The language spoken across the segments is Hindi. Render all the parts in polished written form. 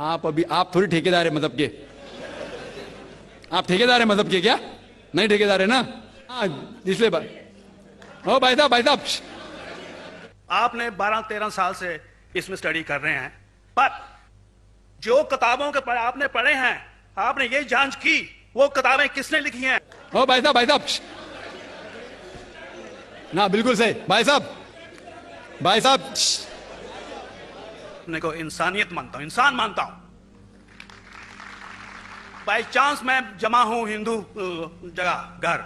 आप थोड़ी ठेकेदार है मजहब के। आप ठेकेदार है मजहब के क्या? नहीं ठेकेदार है ना? हाँ, इसलिए ओ भाई साहब आपने 12-13 साल से इसमें स्टडी कर रहे हैं, पर जो किताबों के आपने पढ़े हैं, आपने ये जांच की वो किताबें किसने लिखी हैं? ओ भाई साहब ना, बिल्कुल सही भाई साहब अपने को इंसानियत मानता हूं, इंसान मानता हूं। बाई चांस मैं जमा हूं हिंदू जगह घर,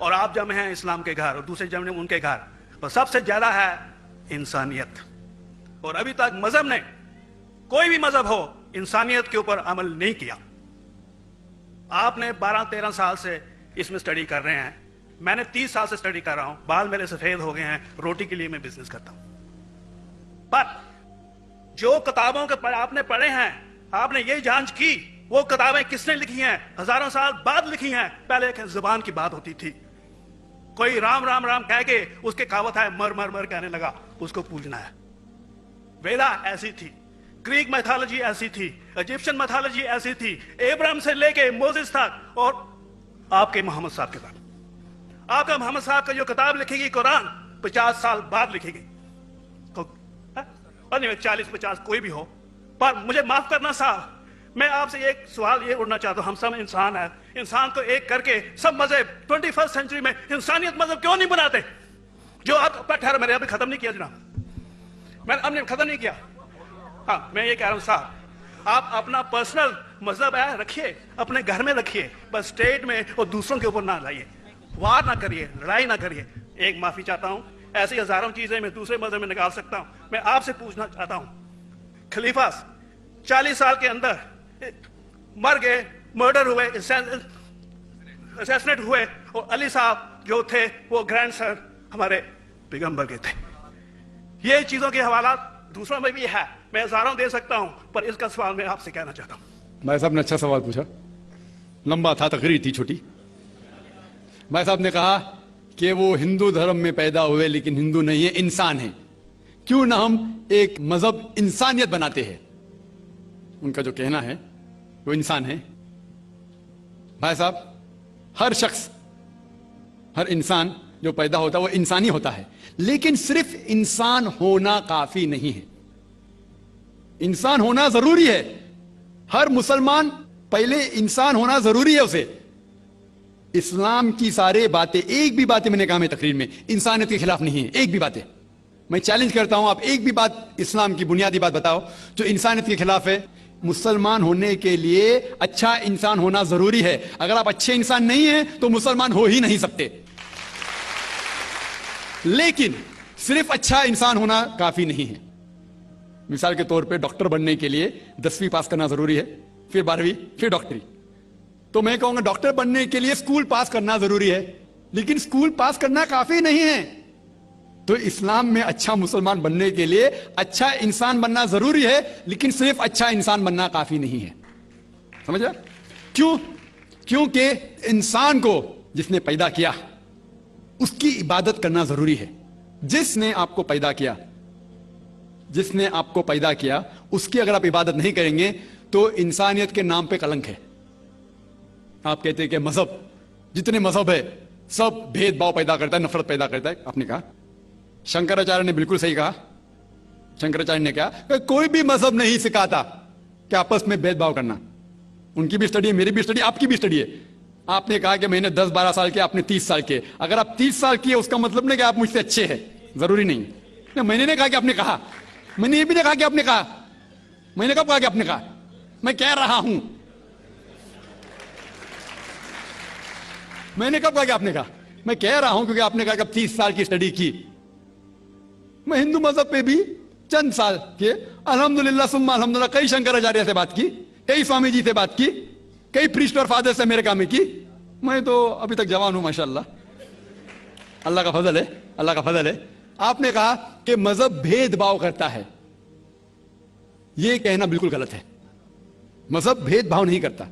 और आप जमे हैं इस्लाम के घर, और दूसरे जमे उनके घर, और सबसे ज्यादा है इंसानियत। और अभी तक मजहब ने, कोई भी मजहब हो, इंसानियत के ऊपर अमल नहीं किया। आपने 12-13 साल से इसमें स्टडी कर रहे हैं, मैंने 30 साल से स्टडी कर रहा हूं, बाल मेरे सफेद हो गए हैं, रोटी के लिए मैं बिजनेस करता हूं। पर जो किताबों के आपने पढ़े हैं, आपने ये जांच की वो किताबें किसने लिखी हैं? हजारों साल बाद लिखी हैं। पहले एक जुबान की बात होती थी, कोई राम राम राम कह के उसके कहावत है मर मर मर कहने लगा, उसको पूजना है। वेदा ऐसी थी, ग्रीक मैथोलॉजी ऐसी थी, इजिप्शियन मैथोलॉजी ऐसी थी, एब्राहम से लेके मोसेस तक, और आपके मोहम्मद साहब के बाद आपका मोहम्मद साहब का जो किताब लिखेगी कुरान 50 साल बाद लिखेगी, 40-50 कोई भी हो। पर मुझे माफ करना साहब, मैं आपसे एक सवाल ये उड़ना चाहता हूं, हम सब इंसान हैं, इंसान को एक करके सब मजहब 21st सेंचुरी में इंसानियत मजहब क्यों नहीं बनाते? जो आप ठहरा, मैंने अभी खत्म नहीं किया जनाब, मैंने हमने खत्म नहीं किया। हाँ, मैं ये कह रहा हूं साहब, आप अपना पर्सनल मजहब है रखिए, अपने घर में रखिए, बस स्टेट में और दूसरों के ऊपर ना लाइए, वार ना करिए, लड़ाई ना करिए। एक माफी चाहता हूं, ऐसी हजारों चीजें मैं दूसरे मजहब में निकाल सकता हूं। मैं आपसे पूछना चाहता हूं, खलीफा 40 साल के अंदर मर गए, मर्डर हुए, असैसिनेट हुए, और अली साहब जो थे वो ग्रैंडसन हमारे पैगंबर के थे। ये चीजों के हवाला दूसरों में भी है, मैं हजारों दे सकता हूं, पर इसका सवाल मैं आपसे कहना चाहता हूं। भाई साहब ने अच्छा सवाल पूछा, लंबा था, तकरीर थी छोटी। भाई साहब ने कहा कि वो हिंदू धर्म में पैदा हुए लेकिन हिंदू नहीं है, इंसान है। क्यों ना हम एक मजहब इंसानियत बनाते हैं? उनका जो कहना है वो इंसान है। भाई साहब, हर शख्स, हर इंसान जो पैदा होता है वो इंसानी होता है, लेकिन सिर्फ इंसान होना काफी नहीं है। इंसान होना जरूरी है। हर मुसलमान पहले इंसान होना जरूरी है उसे। इस्लाम की सारे बातें, एक भी बातें मैंने कहा मैं तकरीर में, इंसानियत के खिलाफ नहीं है। एक भी बातें मैं चैलेंज करता हूं, आप एक भी बात इस्लाम की बुनियादी बात बताओ जो इंसानियत के खिलाफ है। मुसलमान होने के लिए अच्छा इंसान होना जरूरी है। अगर आप अच्छे इंसान नहीं हैं तो मुसलमान हो ही नहीं सकते। लेकिन सिर्फ अच्छा इंसान होना काफी नहीं है। मिसाल के तौर पे डॉक्टर बनने के लिए 10वीं पास करना जरूरी है, फिर 12वीं, फिर डॉक्टरी। तो मैं कहूंगा डॉक्टर बनने के लिए स्कूल पास करना जरूरी है, लेकिन स्कूल पास करना काफी नहीं है। तो इस्लाम में अच्छा मुसलमान बनने के लिए अच्छा इंसान बनना जरूरी है, लेकिन सिर्फ अच्छा इंसान बनना काफी नहीं है। समझ? क्यों? क्योंकि इंसान को जिसने पैदा किया उसकी इबादत करना जरूरी है। जिसने आपको पैदा किया, जिसने आपको पैदा किया, उसकी अगर आप इबादत नहीं करेंगे तो इंसानियत के नाम पे कलंक है। आप कहते हैं कि मजहब, जितने मजहब है सब भेदभाव पैदा करता है, नफरत पैदा करता है। आपने कहा, शंकराचार्य ने बिल्कुल सही कहा। शंकराचार्य ने कहा कि कोई भी मजहब नहीं सिखाता कि आपस में भेदभाव करना। उनकी भी स्टडी है, मेरी भी स्टडी, आपकी भी स्टडी है। आपने कहा कि मैंने 10-12 साल के, आपने 30 साल के। अगर आप 30 साल किए उसका मतलब नहीं कि आप मुझसे अच्छे हैं, जरूरी नहीं। मैंने नहीं कहा कि आपने कहा, मैंने ये भी नहीं कहा कि आपने कहा। मैंने कब कहा कि आपने कहा? मैं कह रहा हूं। मैंने कब कहा कि आपने कहा? मैं कह रहा हूं, क्योंकि आपने कहा कि अब 30 साल की स्टडी की। मैं हिंदू मजहब पे भी चंद साल के, अल्हम्दुलिल्लाह सुम्मा अल्हम्दुलिल्लाह, कई शंकराचार्य से बात की, कई स्वामी जी से बात की, कई प्रीस्ट और फादर से अमेरिका में की। मैं तो अभी तक जवान हूं माशाल्लाह, अल्लाह का फजल है, अल्लाह का फजल है। आपने कहा कि मजहब भेदभाव करता है, यह कहना बिल्कुल गलत है। मजहब भेदभाव नहीं करता।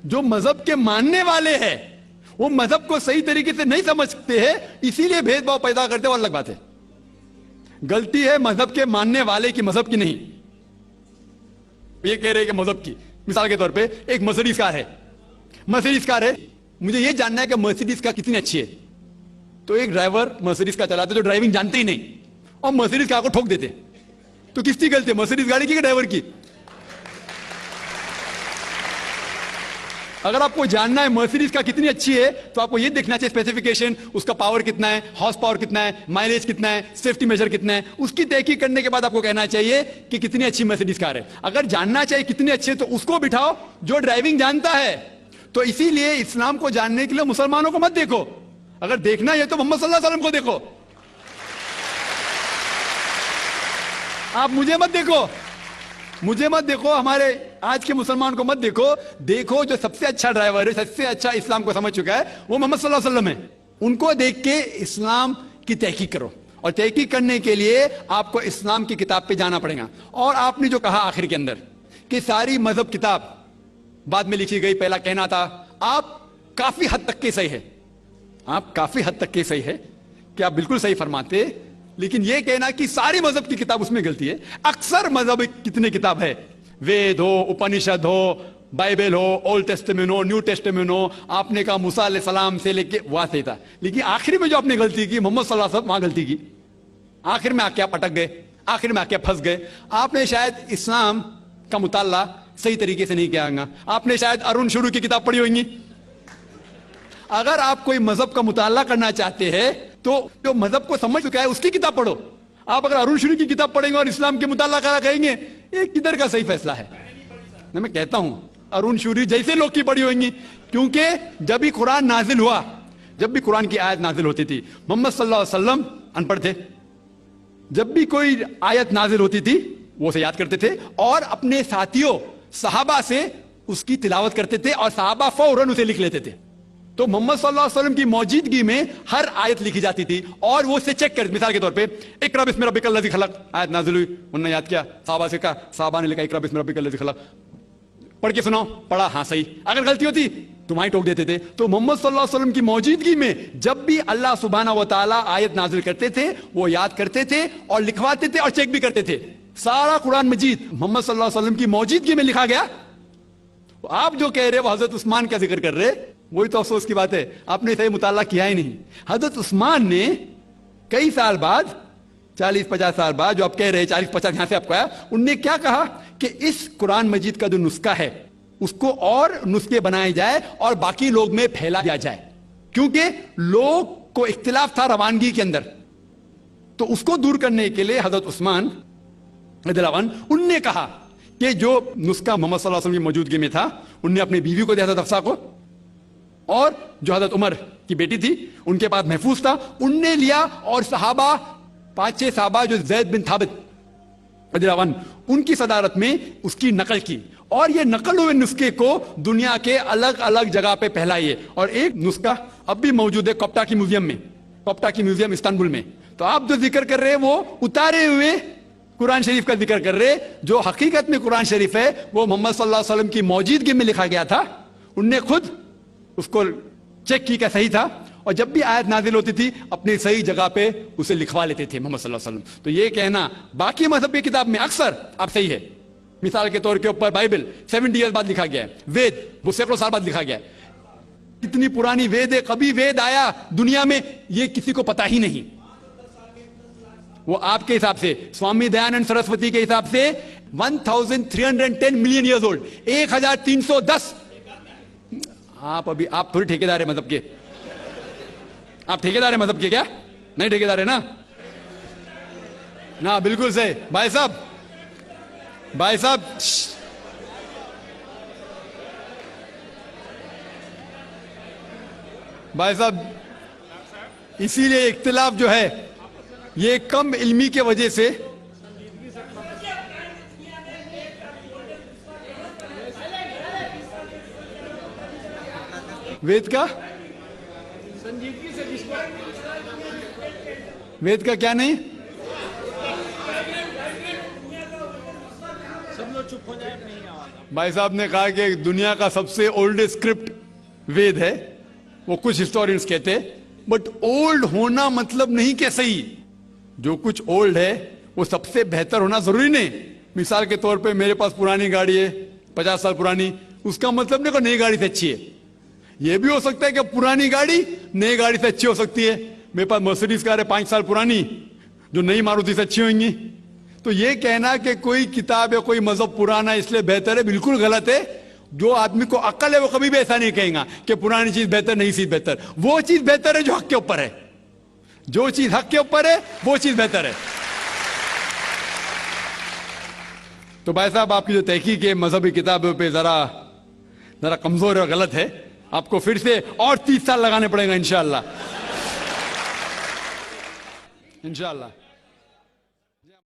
जो मजहब के मानने वाले हैं वो मजहब को सही तरीके से नहीं समझ सकते हैं, इसीलिए भेदभाव पैदा करते, वो अलग बात है। गलती है मजहब के मानने वाले की, मजहब की नहीं। ये कह रहे हैं कि मजहब की, मिसाल के तौर पे एक मर्सिडीज कार है, मर्सिडीज कार है, मुझे ये जानना है कि मर्सिडीज कार कितनी अच्छी है। तो एक ड्राइवर मर्सिडीज कार चलाते जो ड्राइविंग जानते ही नहीं और मर्सिडीज कार को ठोक देते, तो किसकी गलती है, मर्सिडीज गाड़ी की कि ड्राइवर की? अगर आपको जानना है मर्सिडीज का कितनी अच्छी है तो आपको यह देखना चाहिए स्पेसिफिकेशन, उसका पावर कितना है, हॉर्स पावर कितना है, माइलेज कितना है, सेफ्टी मेजर कितना है, उसकी तहकीक करने के बाद आपको कहना चाहिए कि कितनी अच्छी मर्सिडीज कार है। अगर जानना चाहिए कितनी अच्छी है तो उसको बिठाओ जो ड्राइविंग जानता है। तो इसीलिए इस्लाम को जानने के लिए मुसलमानों को मत देखो, अगर देखना है तो मोहम्मद सल्लल्लाहु अलैहि वसल्लम को देखो। आप मुझे मत देखो, मुझे मत देखो, हमारे आज के मुसलमान को मत देखो। देखो जो सबसे अच्छा ड्राइवर है, सबसे अच्छा इस्लाम को समझ चुका है, वो मोहम्मद सल्लल्लाहु अलैहि वसल्लम है। उनको देख के इस्लाम की तहकीक करो, और तहकीक करने के लिए आपको इस्लाम की किताब पे जाना पड़ेगा। और आपने जो कहा आखिर के अंदर कि सारी मजहब किताब बाद में लिखी गई, पहला कहना था, आप काफी हद तक के सही है, आप काफी हद तक के सही है कि आप बिल्कुल सही फरमाते, लेकिन यह कहना कि सारी मजहब की किताब उसमें गलती है। अक्सर मजहब कितने किताब है, वेद हो, उपनिषद हो, बाइबल हो, ओल्ड टेस्टामेंट हो, न्यू टेस्टामेंट हो, आपने कहा मूसा अलैहिस्सलाम से लेके वहां से था, लेकिन आखिर में जो आपने गलती की मोहम्मद सल्लल्लाहु अलैहि वसल्लम, वहां गलती की। आखिर में आके आप अटक गए, आखिर में आके आप फंस गए। आपने शायद इस्लाम का मुताला सही तरीके से नहीं किया होगा, आपने शायद अरुण शुरू की किताब पढ़ी होगी। अगर आप कोई मजहब का मुताला करना चाहते हैं तो जो मजहब को समझ चुका है उसकी किताब पढ़ो। आप अगर अरुण शुरू की किताब पढ़ेंगे और इस्लाम के मुताला करा कहेंगे, ये किधर का सही फैसला है? मैं कहता हूं अरुण शूरी जैसे लोग की पढ़ी होंगी, क्योंकि जब भी कुरान नाजिल हुआ, जब भी कुरान की आयत नाजिल होती थी, मोहम्मद सल्लल्लाहु अलैहि वसल्लम अनपढ़ थे। जब भी कोई आयत नाजिल होती थी वो उसे याद करते थे और अपने साथियों सहाबा से उसकी तिलावत करते थे, और सहाबा फौरन उसे लिख लेते थे। तो मोहम्मद सल्लल्लाहु अलैहि वसल्लम की मौजूदगी में हर आयत लिखी जाती थी और वो उसे चेक कर, मिसाल के तौर पे इक़रा बिस्मि रब्बिकल लज़ी खलक़ आयत नाज़िल हुई, उन्होंने याद किया, सहाबा से कहा, सहाबा ने लिखा इक़रा बिस्मि रब्बिकल लज़ी खलक़, पढ़ के सुनाओ, पढ़ा, हाँ सही। अगर गलती होती तुम्हारी टोक देते थे। तो मोहम्मद सल्लल्लाहु अलैहि वसल्लम की मौजूदगी में जब भी अल्लाह सुब्हानहू व तआला आयत नाजिल करते थे वो याद करते थे और लिखवाते थे और चेक भी करते थे। सारा कुरान मजीद मोहम्मद सल्लल्लाहु अलैहि वसल्लम की मौजूदगी में लिखा गया। आप जो कह रहे हो हजरत उस्मान का जिक्र कर रहे, वही तो अफसोस की बात है, आपने सही मुताला किया ही नहीं। हजरत उस्मान ने कई साल बाद, 40-50 साल बाद, जो आप कह रहे हैं 40-50 यहां से आपको आया, उनने क्या कहा कि इस कुरान मजीद का जो नुस्खा है उसको और नुस्खे बनाए जाए और बाकी लोग में फैला दिया जाए, क्योंकि लोग को इख्तिलाफ था रवानगी के अंदर। तो उसको दूर करने के लिए हजरत उस्मान रज़ियल्लाहु अन्हु उनने कहा कि जो नुस्खा मोहम्मद सल्लल्लाहु अलैहि वसल्लम की मौजूदगी में था, उनने अपनी बीवी को दिया हजरत हफ्सा को, और जो हजरत उमर की बेटी थी उनके पास महफूज था, उनने लिया, और सहाबा 5-6 सहाबा जो ज़ैद बिन थाबित रज़ियल्लाहु अन्हु उनकी सदारत में उसकी नकल की, और ये नकल हुए नुस्खे को दुनिया के अलग अलग जगह पे फैलाइए। और एक नुस्खा अब भी मौजूद है कोप्टा की म्यूजियम में, कोप्टा की म्यूजियम इस्तांबुल में। तो आप जो जिक्र कर रहे हैं वो उतारे हुए कुरान शरीफ का जिक्र कर रहे, जो हकीकत में कुरान शरीफ है वो मोहम्मद सल्लल्लाहु अलैहि वसल्लम की मौजूदगी में लिखा गया था। उनने खुद उसको चेक की क्या सही था, और जब भी आयत नाजिल होती थी अपनी सही जगह पे उसे लिखवा लेते थे मोहम्मद सल्लल्लाहु अलैहि वसल्लम। तो ये कहना बाकी मजहब की किताब में अक्सर आप सही है, मिसाल के तौर के ऊपर बाइबल 70 ईयर्स बाद लिखा गया है, वेद वो सैकड़ों साल बाद लिखा गया है। कितनी पुरानी वेद है, कभी वेद आया दुनिया में ये किसी को पता ही नहीं। वो आपके हिसाब से, स्वामी दयानंद सरस्वती के हिसाब से 1310 मिलियन ईयर्स ओल्ड, 1310। आप थोड़ी ठेकेदार है मजहब के, आप ठेकेदार है मजहब के क्या? नहीं ठेकेदार है ना? ना बिल्कुल सही भाई साहब, भाई साहब भाई साहब, इसीलिए इख्तिलाफ जो है ये कम इल्मी के वजह से, वेद का वेद का क्या नहीं, सब लोग चुप हो जाए। भाई साहब ने कहा कि दुनिया का सबसे ओल्डेस्ट स्क्रिप्ट वेद है, वो कुछ हिस्टोरियंस कहते हैं, बट ओल्ड होना मतलब नहीं कि सही। जो कुछ ओल्ड है वो सबसे बेहतर होना जरूरी नहीं। मिसाल के तौर पे मेरे पास पुरानी गाड़ी है 50 साल पुरानी, उसका मतलब नहीं कि नई गाड़ी से अच्छी है। यह भी हो सकता है कि पुरानी गाड़ी नई गाड़ी से अच्छी हो सकती है। मेरे पास मर्सिडीज कार है 5 साल पुरानी, जो नई मारुति से अच्छी होंगी। तो यह कहना कि कोई किताब या कोई मजहब पुराना इसलिए बेहतर है, बिल्कुल गलत है। जो आदमी को अक्ल है वो कभी भी ऐसा नहीं कहेगा कि पुरानी चीज बेहतर, नई चीज बेहतर। वो चीज बेहतर है जो हक के ऊपर है। जो चीज हक के ऊपर है वो चीज बेहतर है। तो भाई साहब, आपकी जो तहकीक है मजहबी किताबों पे जरा कमजोर और गलत है। आपको फिर से और 30 साल लगाने पड़ेगा इंशाअल्लाह। इंशाअल्लाह।